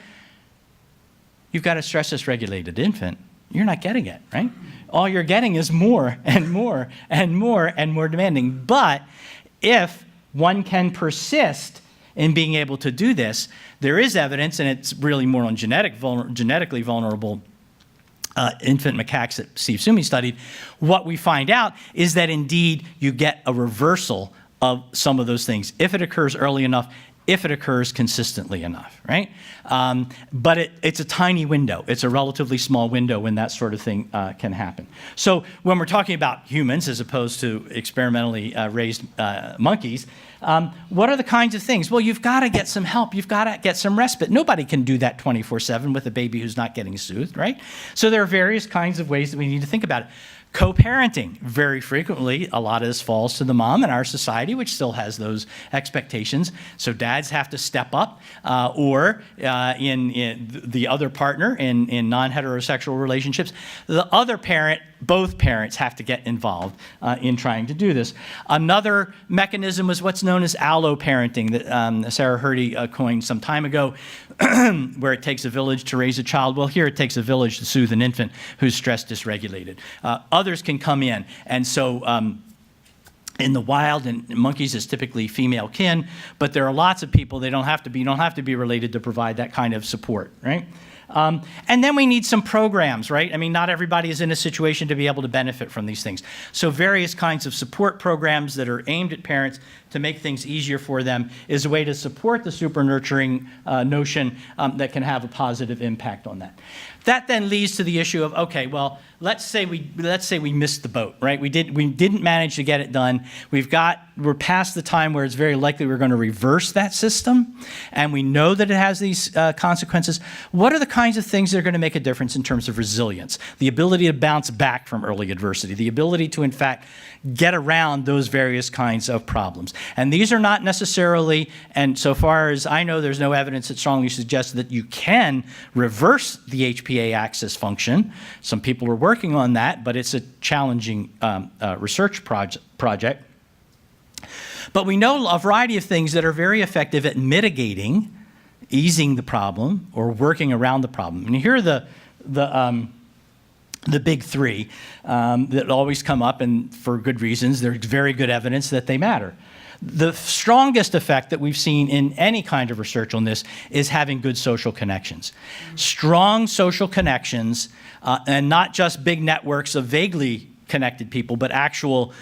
Speaker 2: You've got a stress dysregulated infant. You're not getting it, right? All you're getting is more and more and more and more demanding. But if one can persist in being able to do this, there is evidence, and it's really more on genetically vulnerable infant macaques that Steve Sumi studied. What we find out is that indeed you get a reversal of some of those things if it occurs early enough, if it occurs consistently enough, right? But it's a tiny window. It's a relatively small window when that sort of thing can happen. So when we're talking about humans as opposed to experimentally raised monkeys, what are the kinds of things? Well, you've got to get some help. You've got to get some respite. Nobody can do that 24/7 with a baby who's not getting soothed, right? So there are various kinds of ways that we need to think about it. Co-parenting, very frequently, a lot of this falls to the mom in our society, which still has those expectations. So dads have to step up, or in the other partner in non-heterosexual relationships, the other parent, both parents have to get involved in trying to do this. Another mechanism is what's known as allo-parenting that Sarah Hurdy coined some time ago, where it takes a village to raise a child. Well, here it takes a village to soothe an infant who's stress dysregulated. Others can come in, and so in the wild, and monkeys is typically female kin, but there are lots of people. You don't have to be related to provide that kind of support, right? And then we need some programs, right? I mean, not everybody is in a situation to be able to benefit from these things. So various kinds of support programs that are aimed at parents to make things easier for them is a way to support the super nurturing notion that can have a positive impact on that. That then leads to the issue of, okay, well, let's say we missed the boat, right? We didn't manage to get it done. We're past the time where it's very likely we're going to reverse that system, and we know that it has these consequences. What are the kinds of things that are going to make a difference in terms of resilience? The ability to bounce back from early adversity, the ability to, in fact, get around those various kinds of problems. And these are not necessarily, and so far as I know, there's no evidence that strongly suggests that you can reverse the HPA axis function. Some people are working on that, but it's a challenging research project. But we know a variety of things that are very effective at mitigating, easing the problem, or working around the problem. And here are the big three that always come up, and for good reasons. There's very good evidence that they matter. The strongest effect that we've seen in any kind of research on this is having good social connections. Strong social connections, and not just big networks of vaguely connected people, but actual,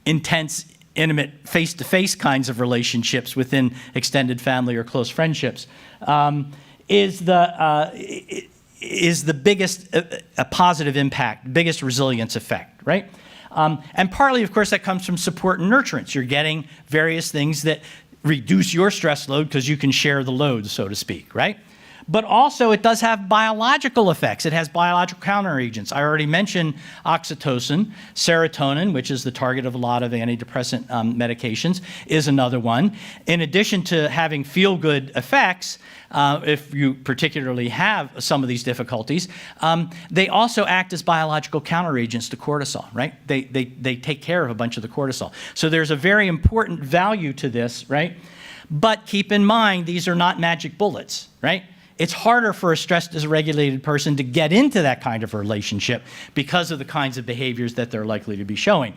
Speaker 2: intense, intimate, face-to-face kinds of relationships within extended family or close friendships, is the biggest positive impact, biggest resilience effect, right? And partly, of course, that comes from support and nurturance. You're getting various things that reduce your stress load because you can share the load, so to speak, right? But also, it does have biological effects. It has biological counteragents. I already mentioned oxytocin. Serotonin, which is the target of a lot of antidepressant medications, is another one. In addition to having feel-good effects, if you particularly have some of these difficulties, they also act as biological counteragents to cortisol, right? They take care of a bunch of the cortisol. So there's a very important value to this, right? But keep in mind, these are not magic bullets, right? It's harder for a stress dysregulated person to get into that kind of relationship because of the kinds of behaviors that they're likely to be showing.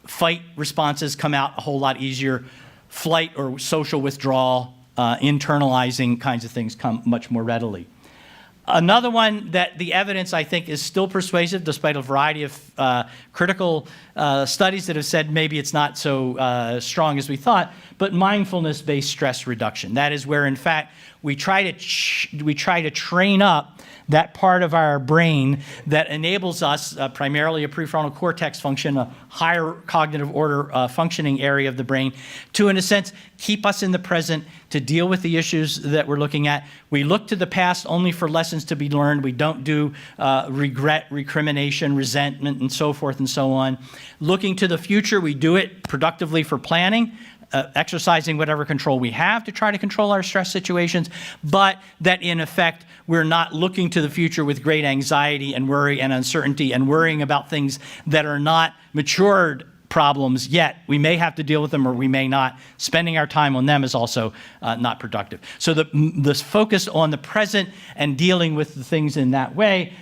Speaker 2: Fight responses come out a whole lot easier. Flight or social withdrawal, internalizing kinds of things come much more readily. Another one that the evidence, I think, is still persuasive, despite a variety of critical studies that have said maybe it's not so strong as we thought, but mindfulness-based stress reduction. That is where, in fact, we try to train up that part of our brain that enables us, primarily a prefrontal cortex function, a higher cognitive order functioning area of the brain, to, in a sense, keep us in the present, to deal with the issues that we're looking at. We look to the past only for lessons to be learned. We don't do regret, recrimination, resentment, and so forth and so on. Looking to the future, we do it productively for planning, exercising whatever control we have to try to control our stress situations, but that in effect, we're not looking to the future with great anxiety and worry and uncertainty and worrying about things that are not matured problems yet. We may have to deal with them or we may not. Spending our time on them is also not productive. So the focus on the present and dealing with the things in that way.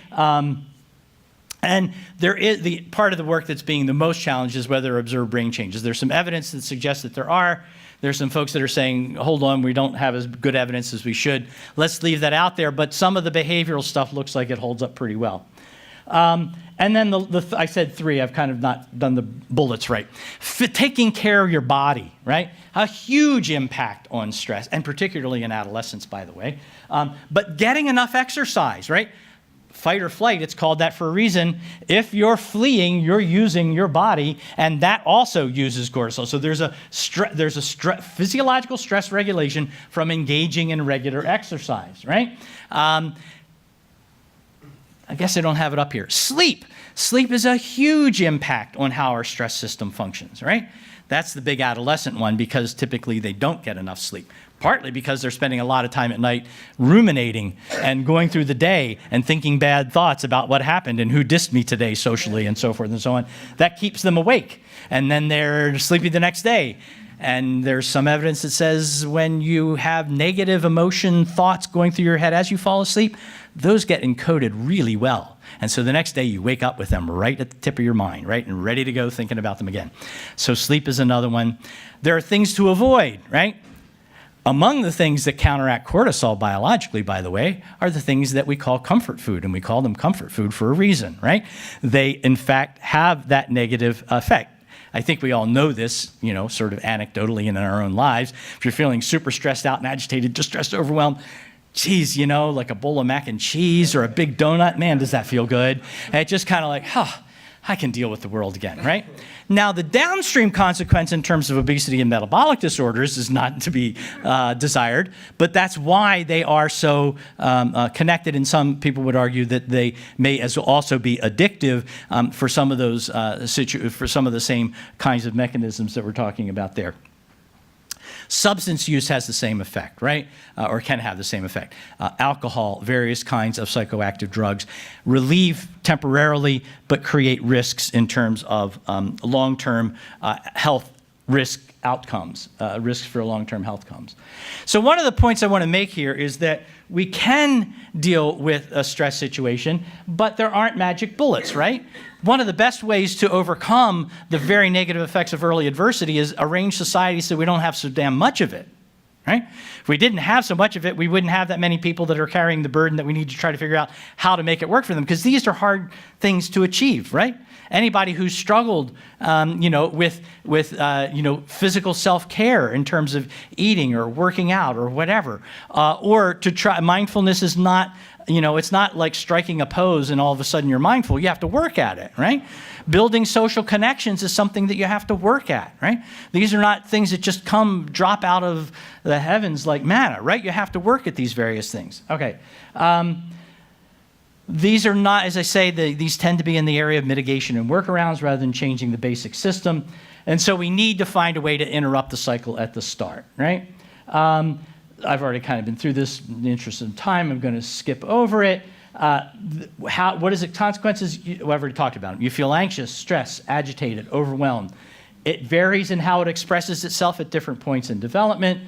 Speaker 2: And there is the part of the work that's being the most challenged is whether observed brain changes. There's some evidence that suggests that there are. There's some folks that are saying, hold on, we don't have as good evidence as we should. Let's leave that out there. But some of the behavioral stuff looks like it holds up pretty well. And then I said three. I've kind of not done the bullets right. Taking care of your body, right? A huge impact on stress, and particularly in adolescence, by the way. But getting enough exercise, right? Fight or flight, it's called that for a reason. If you're fleeing, you're using your body, and that also uses cortisol. So there's a physiological stress regulation from engaging in regular exercise, right? I guess I don't have it up here. Sleep. Sleep is a huge impact on how our stress system functions, right? That's the big adolescent one because typically they don't get enough sleep. Partly because they're spending a lot of time at night ruminating and going through the day and thinking bad thoughts about what happened and who dissed me today socially and so forth and so on. That keeps them awake. And then they're sleepy the next day. And there's some evidence that says when you have negative emotion thoughts going through your head as you fall asleep, those get encoded really well. And so the next day you wake up with them right at the tip of your mind, right? And ready to go thinking about them again. So sleep is another one. There are things to avoid, right? Among the things that counteract cortisol biologically, by the way, are the things that we call comfort food, and we call them comfort food for a reason, right? They, in fact, have that negative effect. I think we all know this, sort of anecdotally in our own lives. If you're feeling super stressed out and agitated, distressed, overwhelmed, geez, like a bowl of mac and cheese or a big donut, man, does that feel good? And it's just kind of like, I can deal with the world again, right? Now, the downstream consequence in terms of obesity and metabolic disorders is not to be desired, but that's why they are so connected, and some people would argue that they may also be addictive for some of those for some of the same kinds of mechanisms that we're talking about there. Substance use has the same effect, right? Or can have the same effect. Alcohol, various kinds of psychoactive drugs relieve temporarily, but create risks in terms of long-term health risk outcomes, risks for long-term health outcomes. So one of the points I want to make here is that we can deal with a stress situation, but there aren't magic bullets, right? One of the best ways to overcome the very negative effects of early adversity is arrange society so we don't have so damn much of it, right? If we didn't have so much of it, we wouldn't have that many people that are carrying the burden that we need to try to figure out how to make it work for them, because these are hard things to achieve, right? Anybody who's struggled, with physical self-care in terms of eating or working out or whatever, or to try, mindfulness is not, it's not like striking a pose and all of a sudden you're mindful. You have to work at it, right? Building social connections is something that you have to work at, right? These are not things that just drop out of the heavens like manna, right? You have to work at these various things. Okay. These are not, as I say, these tend to be in the area of mitigation and workarounds rather than changing the basic system. And so we need to find a way to interrupt the cycle at the start, right? I've already kind of been through this. In the interest of time, I'm going to skip over it. What is the consequences? I've already talked about them. You feel anxious, stressed, agitated, overwhelmed. It varies in how it expresses itself at different points in development.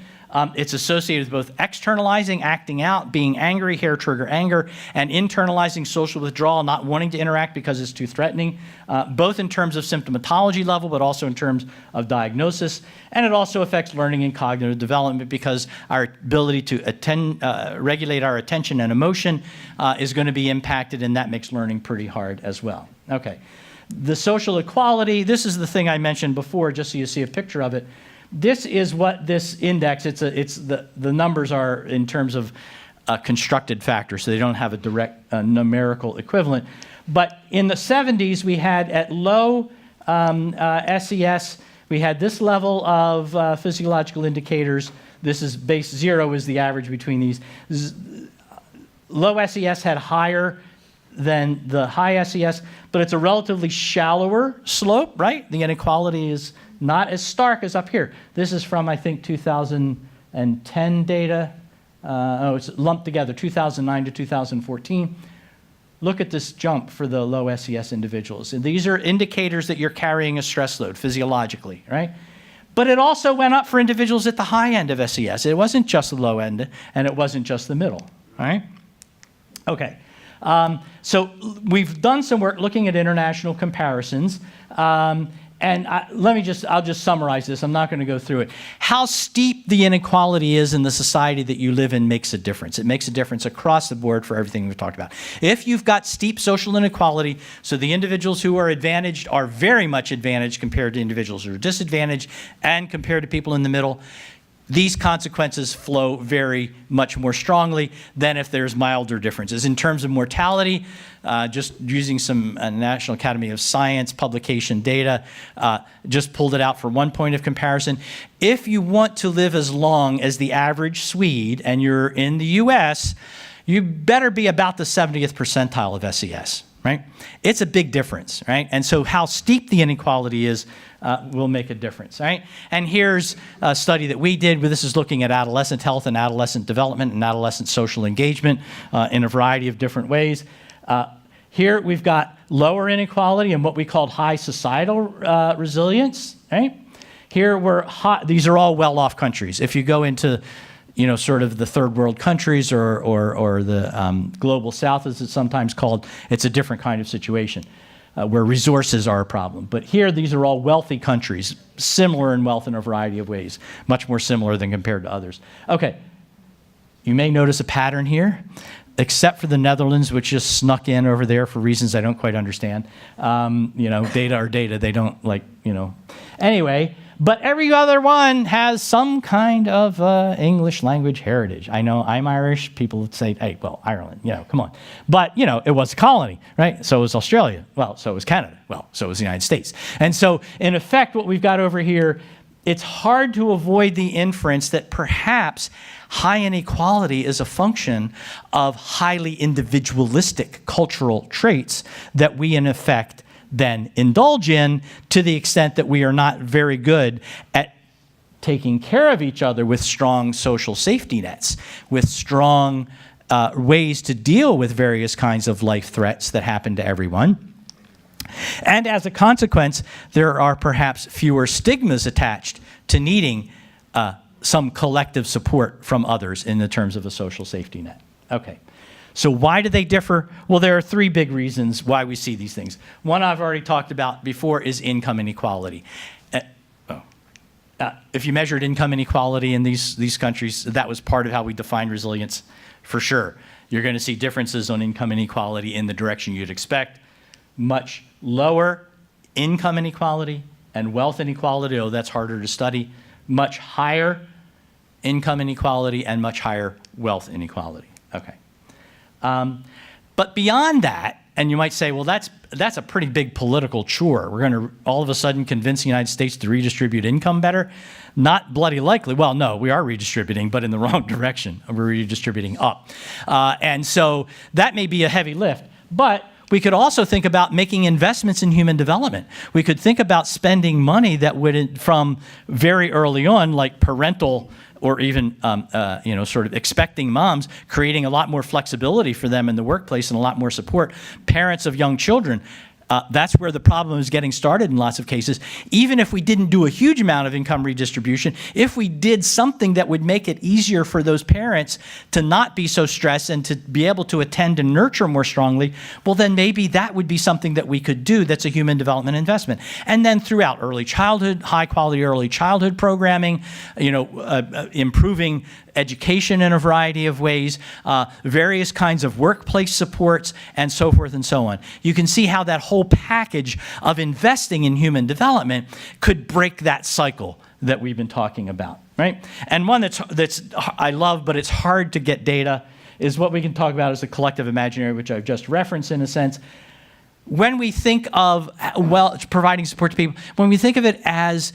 Speaker 2: It's associated with both externalizing, acting out, being angry, hair trigger anger, and internalizing social withdrawal, not wanting to interact because it's too threatening, both in terms of symptomatology level, but also in terms of diagnosis. And it also affects learning and cognitive development because our ability to regulate our attention and emotion is going to be impacted, and that makes learning pretty hard as well. Okay. The social equality, this is the thing I mentioned before, just so you see a picture of it. This is what this index, the numbers are in terms of constructed factors, so they don't have a direct numerical equivalent. But in the 70s, we had at low SES, we had this level of physiological indicators. This is base 0 is the average between these. Low SES had higher than the high SES, but it's a relatively shallower slope, right? The inequality is not as stark as up here. This is from, I think, 2010 data. It's lumped together, 2009 to 2014. Look at this jump for the low SES individuals. And these are indicators that you're carrying a stress load physiologically, right? But it also went up for individuals at the high end of SES. It wasn't just the low end, and it wasn't just the middle, all right? Okay. So we've done some work looking at international comparisons. And I'll just summarize this. I'm not going to go through it. How steep the inequality is in the society that you live in makes a difference. It makes a difference across the board for everything we've talked about. If you've got steep social inequality, so the individuals who are advantaged are very much advantaged compared to individuals who are disadvantaged and compared to people in the middle, these consequences flow very much more strongly than if there's milder differences. In terms of mortality, just using some National Academy of Science publication data, just pulled it out for one point of comparison. If you want to live as long as the average Swede and you're in the US, you better be about the 70th percentile of SES, right? It's a big difference, right? And so how steep the inequality is will make a difference, right? And here's a study that we did. This is looking at adolescent health and adolescent development and adolescent social engagement in a variety of different ways. Here we've got lower inequality and what we called high societal resilience, right? Here these are all well-off countries. If you go into sort of the third world countries or the global south, as it's sometimes called, it's a different kind of situation where resources are a problem. But here, these are all wealthy countries, similar in wealth in a variety of ways, much more similar than compared to others. Okay, you may notice a pattern here, except for the Netherlands, which just snuck in over there for reasons I don't quite understand. Data are data, they don't Anyway, But every other one has some kind of English language heritage. I know I'm Irish. People would say, hey, well, Ireland, come on. But, it was a colony, right? So was Australia. Well, so was Canada. Well, so was the United States. And so, in effect, what we've got over here, it's hard to avoid the inference that perhaps high inequality is a function of highly individualistic cultural traits that we, in effect, then indulge in, to the extent that we are not very good at taking care of each other with strong social safety nets, with strong ways to deal with various kinds of life threats that happen to everyone. And as a consequence, there are perhaps fewer stigmas attached to needing some collective support from others in the terms of a social safety net. Okay. So why do they differ? Well, there are three big reasons why we see these things. One I've already talked about before is income inequality. If you measured income inequality in these countries, that was part of how we defined resilience, for sure. You're going to see differences on income inequality in the direction you'd expect. Much lower income inequality and wealth inequality, oh, that's harder to study. Much higher income inequality and much higher wealth inequality. Okay. But beyond that, and you might say, well, that's a pretty big political chore. We're going to all of a sudden convince the United States to redistribute income better. Not bloody likely. Well, no, we are redistributing, but in the wrong direction. We're redistributing up. And so that may be a heavy lift. But we could also think about making investments in human development. We could think about spending money that would, from very early on, like parental or even sort of expecting moms, creating a lot more flexibility for them in the workplace and a lot more support. Parents of young children, that's where the problem is getting started in lots of cases. Even if we didn't do a huge amount of income redistribution, if we did something that would make it easier for those parents to not be so stressed and to be able to attend and nurture more strongly, well, then maybe that would be something that we could do that's a human development investment. And then throughout early childhood, high-quality early childhood programming, improving education in a variety of ways, various kinds of workplace supports, and so forth and so on. You can see how that whole package of investing in human development could break that cycle that we've been talking about, right? And one that's I love, but it's hard to get data, is what we can talk about as the collective imaginary, which I've just referenced in a sense. When we think of, providing support to people, when we think of it as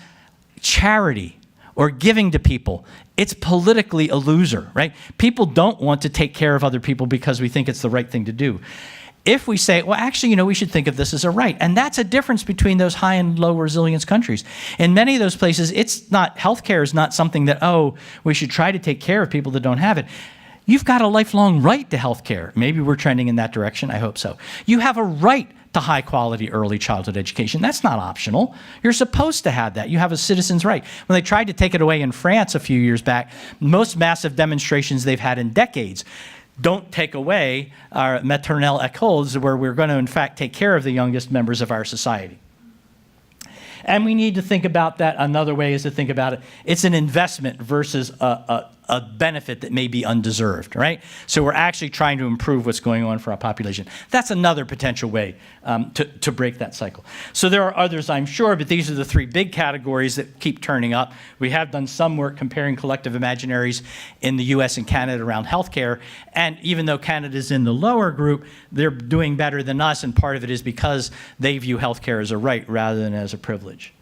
Speaker 2: charity, or giving to people, it's politically a loser, right? People don't want to take care of other people because we think it's the right thing to do. If we say, well, actually, we should think of this as a right. And that's a difference between those high and low resilience countries. In many of those places, healthcare is not something that, we should try to take care of people that don't have it. You've got a lifelong right to healthcare. Maybe we're trending in that direction. I hope so. You have a right to high-quality early childhood education. That's not optional. You're supposed to have that. You have a citizen's right. When they tried to take it away in France a few years back, most massive demonstrations they've had in decades don't take away our maternelle écoles, where we're going to, in fact, take care of the youngest members of our society. And we need to think about that. Another way is to think about it. It's an investment versus a benefit that may be undeserved, right? So we're actually trying to improve what's going on for our population. That's another potential way to break that cycle. So there are others, I'm sure, but these are the three big categories that keep turning up. We have done some work comparing collective imaginaries in the US and Canada around healthcare, and even though Canada's in the lower group, they're doing better than us, and part of it is because they view healthcare as a right rather than as a privilege.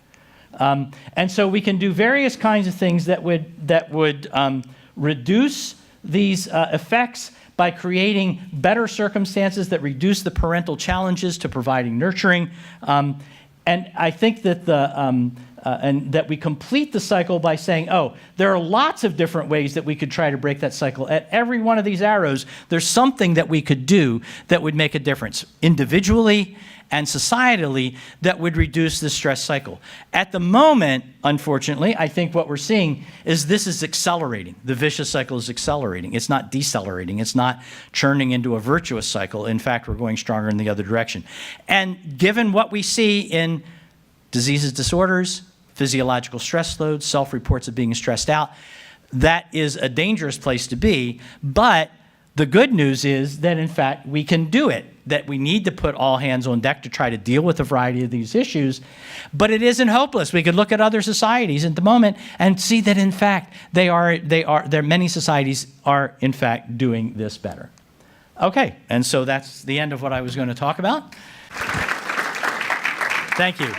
Speaker 2: And so we can do various kinds of things that would reduce these effects by creating better circumstances that reduce the parental challenges to providing nurturing. And I think that and that we complete the cycle by saying, there are lots of different ways that we could try to break that cycle. At every one of these arrows, there's something that we could do that would make a difference individually and societally that would reduce the stress cycle. At the moment, unfortunately, I think what we're seeing is this is accelerating. The vicious cycle is accelerating. It's not decelerating. It's not churning into a virtuous cycle. In fact, we're going stronger in the other direction. And given what we see in diseases, disorders, physiological stress loads, self-reports of being stressed out, that is a dangerous place to be, but The good news is that, in fact, we can do it, that we need to put all hands on deck to try to deal with a variety of these issues, but it isn't hopeless. We could look at other societies at the moment and see that, in fact, many societies are, in fact, doing this better. Okay, and so that's the end of what I was going to talk about. Thank you.